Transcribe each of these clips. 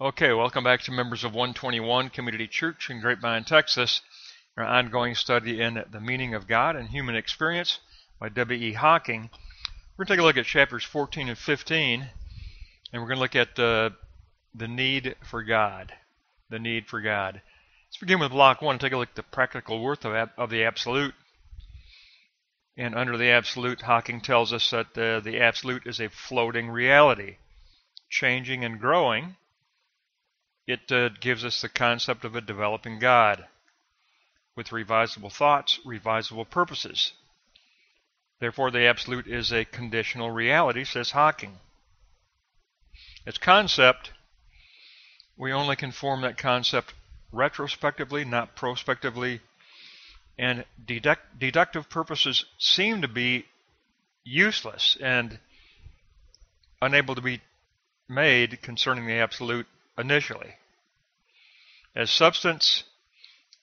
Okay, welcome back to members of 121 Community Church in Grapevine, Texas. Our ongoing study in The Meaning of God and Human Experience by W.E. Hocking. We're going to take a look at chapters 14 and 15, and we're going to look at the need for God. The need for God. Let's begin with block 1 and take a look at the practical worth of the absolute. And under the absolute, Hocking tells us that the absolute is a floating reality, changing and growing. It gives us the concept of a developing God with revisable thoughts, revisable purposes. Therefore, the absolute is a conditional reality, says Hocking. Its concept, we only can form that concept retrospectively, not prospectively, and deductive purposes seem to be useless and unable to be made concerning the absolute initially. As substance,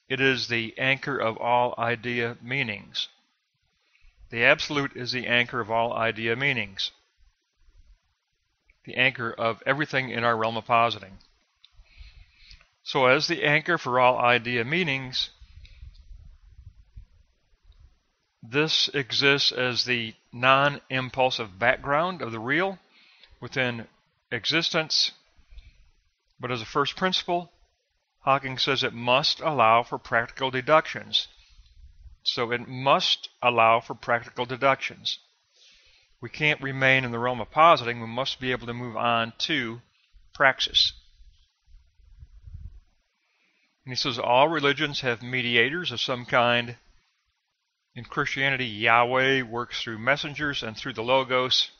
it is the anchor of all idea meanings. The absolute is the anchor of all idea meanings, the anchor of everything in our realm of positing. So as the anchor for all idea meanings, this exists as the non-impulsive background of the real within existence. But as a first principle, Hocking says it must allow for practical deductions. So it must allow for practical deductions. We can't remain in the realm of positing. We must be able to move on to praxis. And he says all religions have mediators of some kind. In Christianity, Yahweh works through messengers and through the Logos.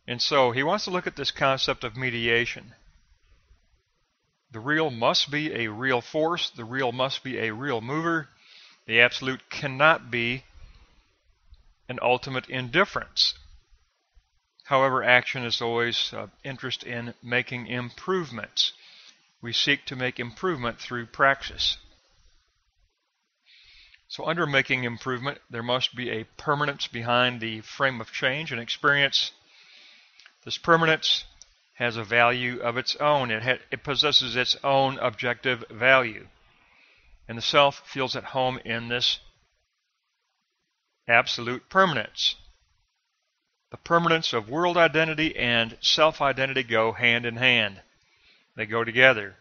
And so he wants to look at this concept of mediation. The real must be a real force. The real must be a real mover. The absolute cannot be an ultimate indifference. However, action is always interest in making improvements. We seek to make improvement through praxis. So under making improvement, there must be a permanence behind the frame of change and experience. This permanence has a value of its own. It possesses its own objective value. And the self feels at home in this absolute permanence. The permanence of world identity and self-identity go hand in hand. They go together.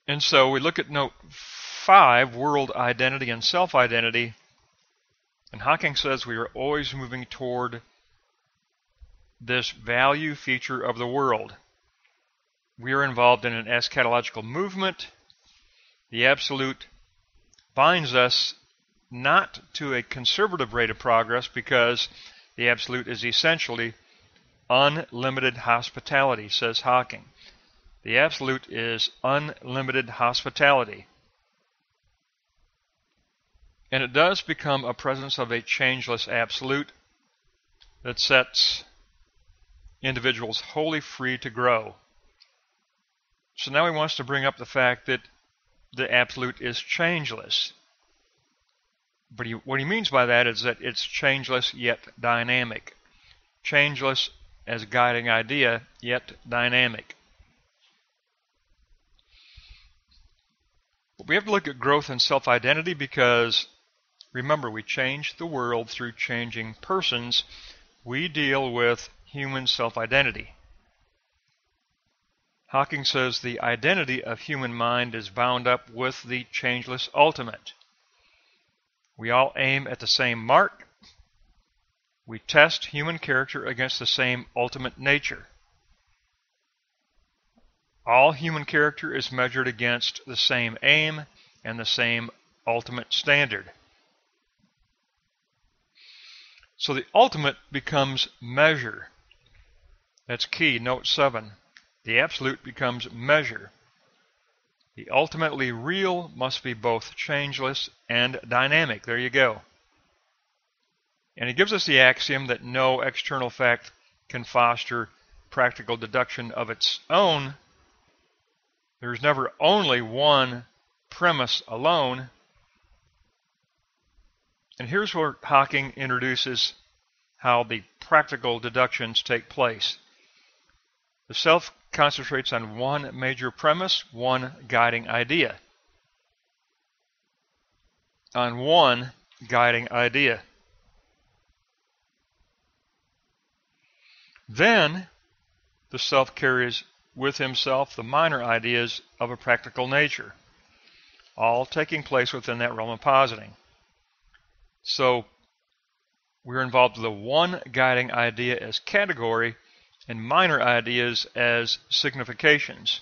And so we look at note 5, world identity and self-identity. And Hocking says we are always moving toward this value feature of the world. We are involved in an eschatological movement. The absolute binds us not to a conservative rate of progress because the absolute is essentially unlimited hospitality, says Hocking. The absolute is unlimited hospitality. And it does become a presence of a changeless absolute that sets individuals wholly free to grow. So now he wants to bring up the fact that the absolute is changeless. But what he means by that is that it's changeless yet dynamic. Changeless as a guiding idea, yet dynamic. But we have to look at growth and self-identity because, remember, we change the world through changing persons. We deal with human self-identity. Hocking says the identity of human mind is bound up with the changeless ultimate. We all aim at the same mark. We test human character against the same ultimate nature. All human character is measured against the same aim and the same ultimate standard. So the ultimate becomes measure. That's key, note 7. The absolute becomes measure. The ultimately real must be both changeless and dynamic. There you go. And he gives us the axiom that no external fact can foster practical deduction of its own. There's never only one premise alone. And here's where Hocking introduces how the practical deductions take place. The self concentrates on one major premise, one guiding idea. On one guiding idea. Then the self carries with himself the minor ideas of a practical nature, all taking place within that realm of positing. So we're involved with the one guiding idea as category and minor ideas as significations.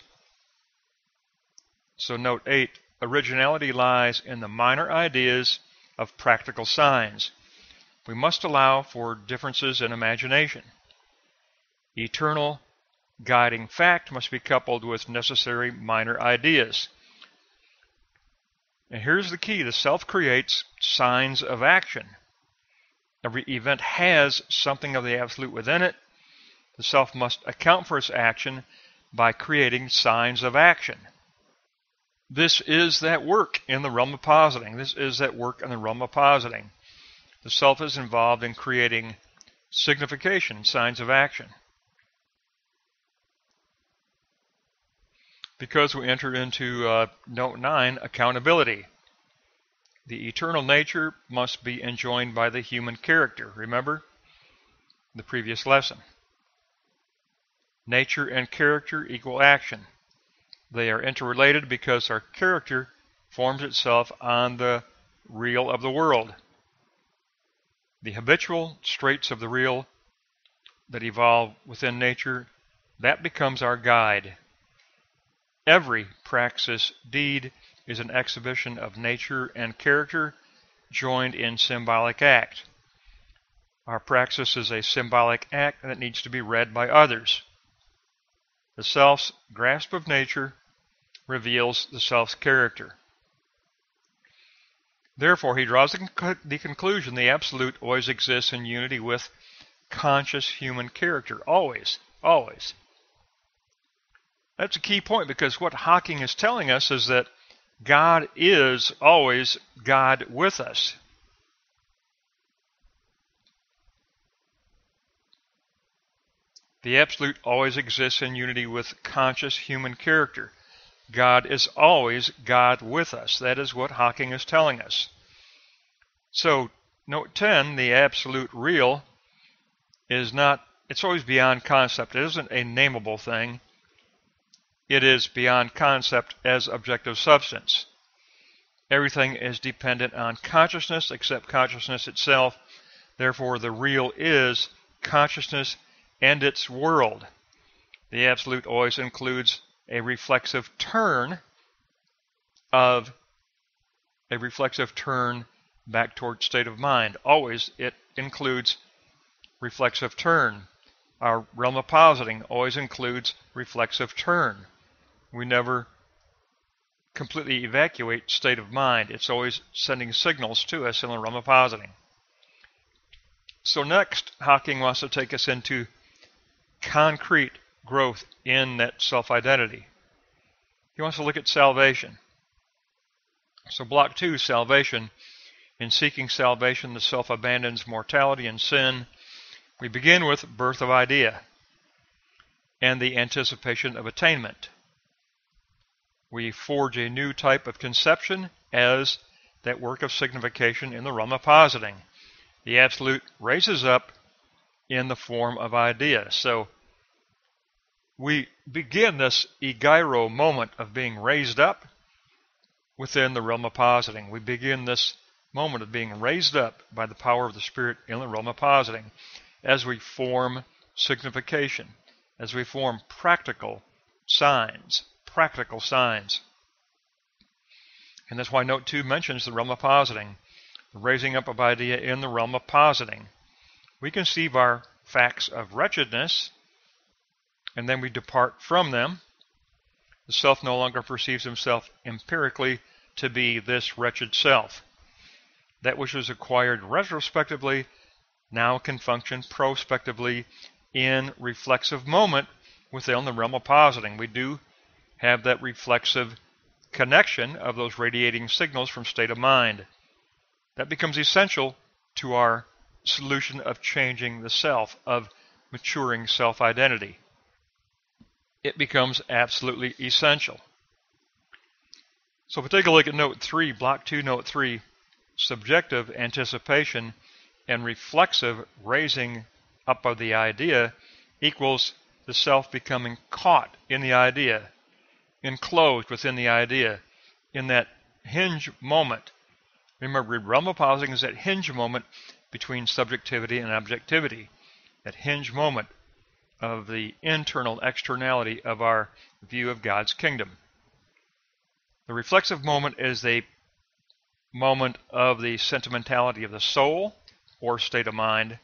So note 8, originality lies in the minor ideas of practical signs. We must allow for differences in imagination. Eternal guiding fact must be coupled with necessary minor ideas. And here's the key: the self creates signs of action. Every event has something of the absolute within it. The self must account for its action by creating signs of action. This is that work in the realm of positing. The self is involved in creating signification, signs of action. Because we entered into note 9, accountability. The eternal nature must be enjoined by the human character. Remember the previous lesson. Nature and character equal action. They are interrelated because our character forms itself on the real of the world. The habitual straits of the real that evolve within nature, that becomes our guide. Every praxis deed is an exhibition of nature and character joined in symbolic act. Our praxis is a symbolic act that needs to be read by others. The self's grasp of nature reveals the self's character. Therefore, he draws the conclusion the absolute always exists in unity with conscious human character. Always. Always. That's a key point, because what Hocking is telling us is that God is always God with us. The absolute always exists in unity with conscious human character. God is always God with us. That is what Hocking is telling us. So, note 10, the absolute real is not, it's always beyond concept. It isn't a nameable thing. It is beyond concept as objective substance. Everything is dependent on consciousness except consciousness itself. Therefore, the real is consciousness and its world. The absolute always includes a reflexive turn back toward state of mind. Always it includes reflexive turn. Our realm of positing always includes reflexive turn. We never completely evacuate state of mind. It's always sending signals to us in the realm of positing. So next, Hocking wants to take us into concrete growth in that self-identity. He wants to look at salvation. So block 2, salvation. In seeking salvation, the self abandons mortality and sin. We begin with birth of idea and the anticipation of attainment. We forge a new type of conception as that work of signification in the realm of positing. The absolute raises up in the form of idea. So we begin this egeiro moment of being raised up within the realm of positing. We begin this moment of being raised up by the power of the Spirit in the realm of positing as we form signification, as we form practical signs. And that's why note 2 mentions the realm of positing, the raising up of idea in the realm of positing. We conceive our facts of wretchedness, and then we depart from them. The self no longer perceives himself empirically to be this wretched self. That which was acquired retrospectively now can function prospectively in reflexive moment within the realm of positing. We do have that reflexive connection of those radiating signals from state of mind. That becomes essential to our solution of changing the self, of maturing self-identity. It becomes absolutely essential. So if we take a look at Note 3, Block 2, Note 3, subjective anticipation and reflexive raising up of the idea equals the self becoming caught in the idea, enclosed within the idea, in that hinge moment. Remember, realm positing is that hinge moment between subjectivity and objectivity, that hinge moment of the internal externality of our view of God's kingdom. The reflexive moment is a moment of the sentimentality of the soul or state of mind.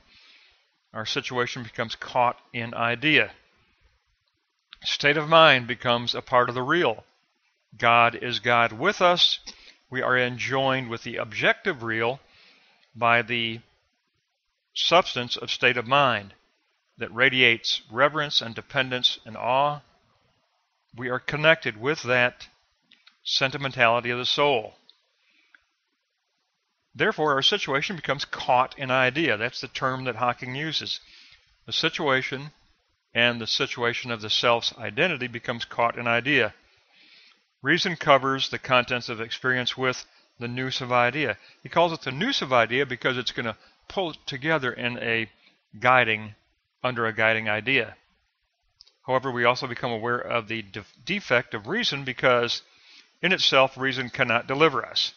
Our situation becomes caught in idea. State of mind becomes a part of the real. God is God with us. We are enjoined with the objective real by the substance of state of mind that radiates reverence and dependence and awe. We are connected with that sentimentality of the soul. Therefore, our situation becomes caught in idea. That's the term that Hocking uses. The situation and the situation of the self's identity becomes caught in idea. Reason covers the contents of experience with the noose of idea. He calls it the noose of idea because it's going to pull it together in under a guiding idea. However, we also become aware of the defect of reason because in itself reason cannot deliver us.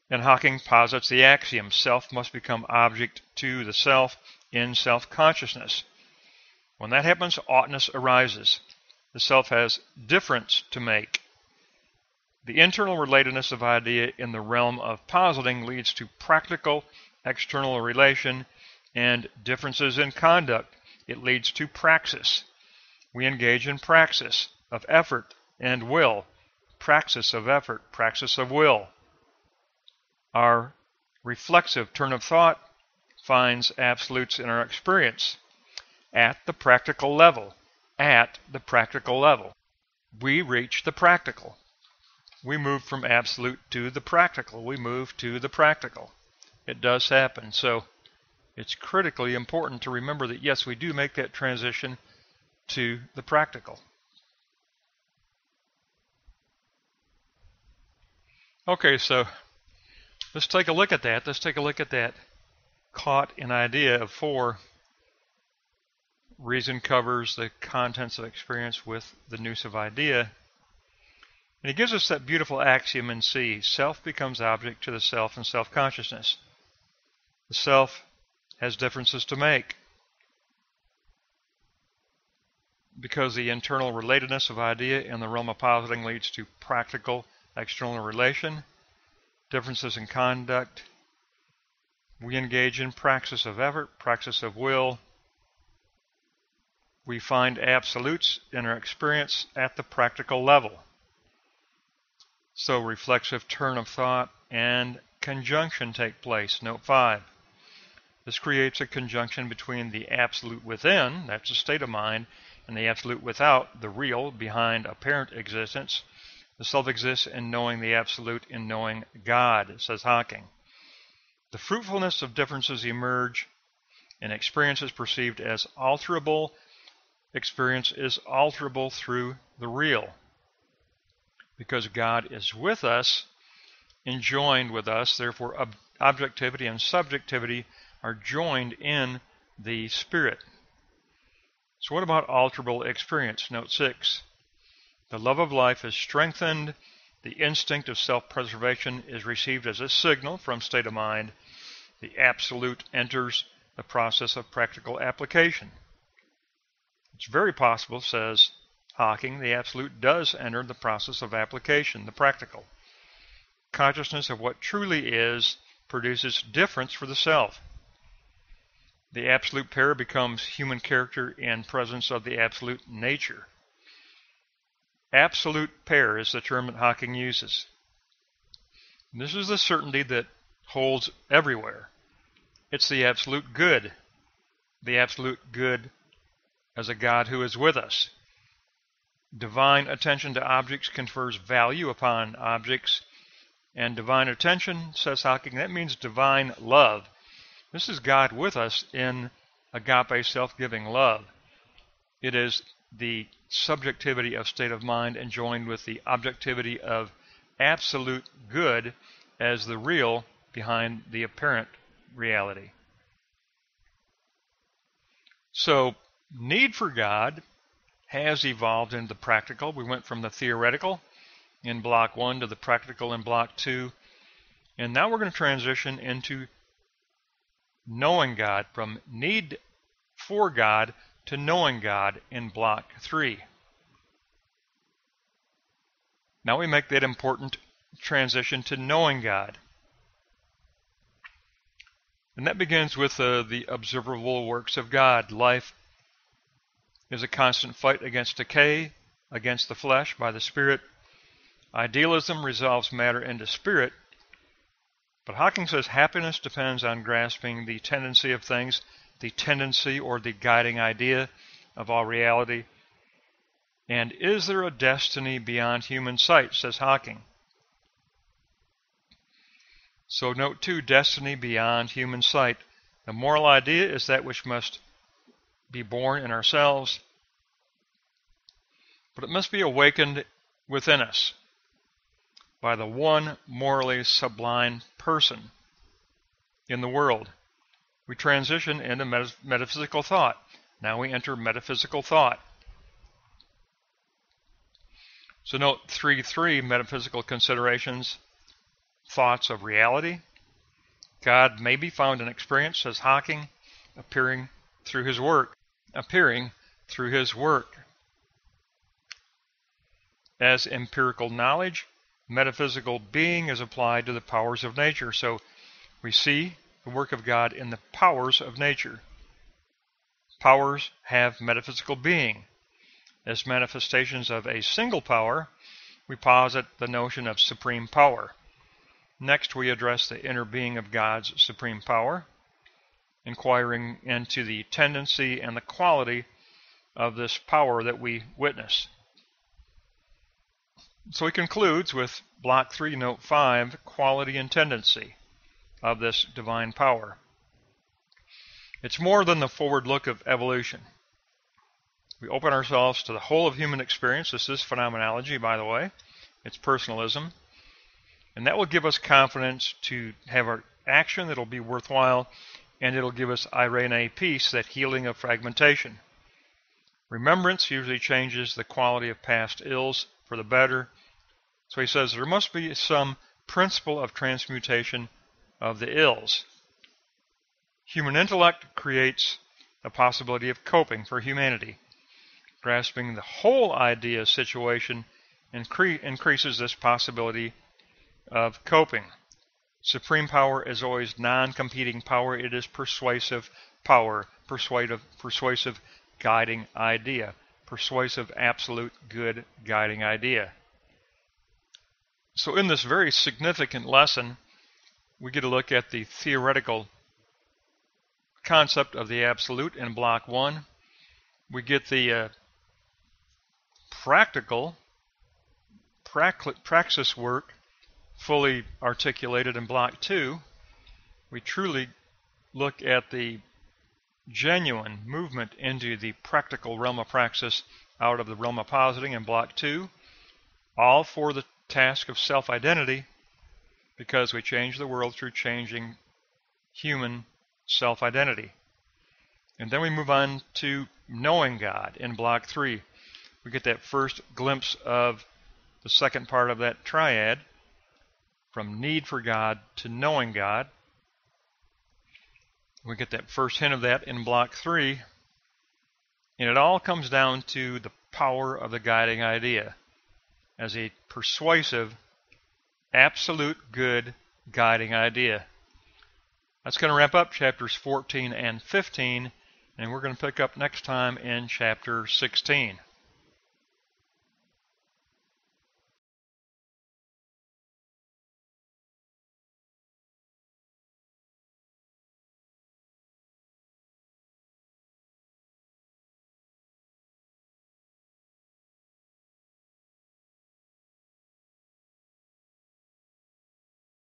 And Hocking posits the axiom, self must become object to the self in self-consciousness. When that happens, oughtness arises. The self has difference to make. The internal relatedness of idea in the realm of positing leads to practical external relation and differences in conduct. It leads to praxis. We engage in praxis of effort and will. Praxis of effort, praxis of will. Our reflexive turn of thought finds absolutes in our experience at the practical level. At the practical level. We reach the practical. We move from absolute to the practical. We move to the practical. It does happen. So it's critically important to remember that yes, we do make that transition to the practical. Okay, so let's take a look at that. Let's take a look at that caught in idea of 4. Reason covers the contents of experience with the noose of idea. And he gives us that beautiful axiom in C. Self becomes object to the self in self-consciousness. The self has differences to make because the internal relatedness of idea in the realm of positing leads to practical external relation, differences in conduct. We engage in praxis of effort, praxis of will. We find absolutes in our experience at the practical level. So reflexive turn of thought and conjunction take place. Note 5. This creates a conjunction between the absolute within, that's a state of mind, and the absolute without, the real, behind apparent existence. The self exists in knowing the absolute, in knowing God, says Hocking. The fruitfulness of differences emerge in experiences perceived as alterable. Experience is alterable through the real. Because God is with us, enjoined with us, therefore objectivity and subjectivity are joined in the spirit. So what about alterable experience? Note 6. The love of life is strengthened. The instinct of self-preservation is received as a signal from state of mind. The absolute enters the process of practical application. It's very possible, says Hocking, the absolute does enter the process of application, the practical. Consciousness of what truly is produces difference for the self. The absolute pair becomes human character in presence of the absolute nature. Absolute pair is the term that Hocking uses. And this is the certainty that holds everywhere. It's the absolute good. The absolute good as a God who is with us. Divine attention to objects confers value upon objects, and divine attention, says Hocking, that means divine love. This is God with us in agape self-giving love. It is the subjectivity of state of mind and joined with the objectivity of absolute good as the real behind the apparent reality. So, need for God has evolved into the practical. We went from the theoretical in Block 1 to the practical in Block 2. And now we're going to transition into knowing God, from need for God to knowing God in Block 3. Now we make that important transition to knowing God. And that begins with the observable works of God. Life is a constant fight against decay, against the flesh by the Spirit. Idealism resolves matter into spirit. But Hocking says happiness depends on grasping the tendency of things, the tendency or the guiding idea of all reality. And is there a destiny beyond human sight, says Hocking. So note 2, destiny beyond human sight. The moral idea is that which must be born in ourselves, but it must be awakened within us by the one morally sublime person in the world. We transition into metaphysical thought. Now we enter metaphysical thought. So note 3.3, metaphysical considerations, thoughts of reality. God may be found in experience, says Hocking, appearing through his work. As empirical knowledge, metaphysical being is applied to the powers of nature. So we see the work of God in the powers of nature. Powers have metaphysical being. As manifestations of a single power, we posit the notion of supreme power. Next, we address the inner being of God's supreme power, inquiring into the tendency and the quality of this power that we witness. So he concludes with Block 3, Note 5, quality and tendency of this divine power. It's more than the forward look of evolution. We open ourselves to the whole of human experience. This is phenomenology, by the way. It's personalism. And that will give us confidence to have our action that will be worthwhile, and it'll give us irene peace, that healing of fragmentation. Remembrance usually changes the quality of past ills for the better. So he says there must be some principle of transmutation of the ills. Human intellect creates a possibility of coping for humanity. Grasping the whole idea situation increases this possibility of coping. Supreme power is always non-competing power. It is persuasive power, persuasive guiding idea, persuasive absolute good guiding idea. So in this very significant lesson, we get a look at the theoretical concept of the absolute in Block 1. We get the practical praxis work fully articulated in Block 2. We truly look at the genuine movement into the practical realm of praxis out of the realm of positing in Block 2, all for the task of self-identity, because we change the world through changing human self-identity. And then we move on to knowing God in Block 3. We get that first glimpse of the second part of that triad, from need for God to knowing God. We get that first hint of that in Block 3. And it all comes down to the power of the guiding idea as a persuasive, absolute good guiding idea. That's going to wrap up chapters 14 and 15, and we're going to pick up next time in chapter 16.